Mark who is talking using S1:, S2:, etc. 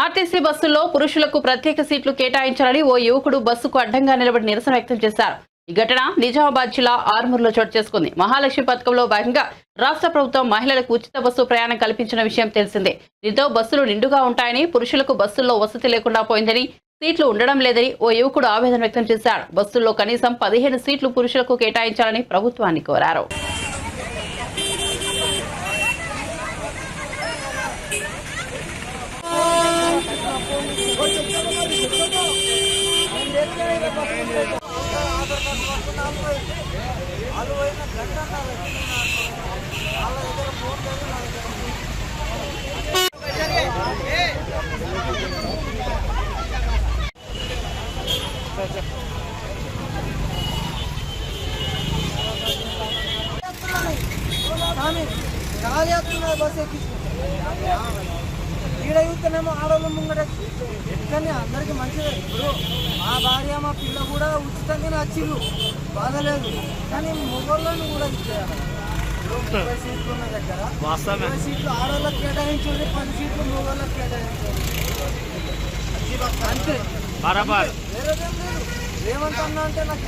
S1: RTC బస్సుల్లో పురుషులకు ప్రత్యేక సీట్లు కేటాయించాలని ఓ యువకుడు బస్సుకు అడ్డంగా నిలబడి నిరసన వ్యక్తం చేశారు. ఈ ఘటన నిజామాబాద్ జిల్లా ఆర్మూర్లో చోటు చేసుకుంది. మహాలక్ష్మి పథకంలో భాగంగా రాష్ట్ర ప్రభుత్వం మహిళలకు ఉచిత బస్సు ప్రయాణం కల్పించిన విషయం తెలిసిందే. దీంతో బస్సులు నిండుగా ఉంటాయని, పురుషులకు బస్సుల్లో వసతి లేకుండా పోయిందని, సీట్లు ఉండడం లేదని ఓ యువకుడు ఆవేదన వ్యక్తం చేశాడు. బస్సుల్లో కనీసం 15 సీట్లు పురుషులకు కేటాయించాలని ప్రభుత్వాన్ని కోరారు.
S2: బస్ ఈడ చూస్తేనేమో ఆడవాళ్ళ ముంగట ఎట్లనే అందరికి మంచిదే. ఇప్పుడు మా భార్య మా పిల్ల కూడా ఉచితంగానే వచ్చిండ్రు, బాధలేదు. కానీ మొగోళ్ళని కూడా ఇచ్చేయాలి. 30 సీట్లు ఉన్న దగ్గర 20 సీట్లు ఆడవాళ్ళకి కేటాయించండి, 10 సీట్లు మొగోళ్ళకి కేటాయించండి అంతే. వేరేదేం లేదు. ఏమంటున్నా అంటే నాకు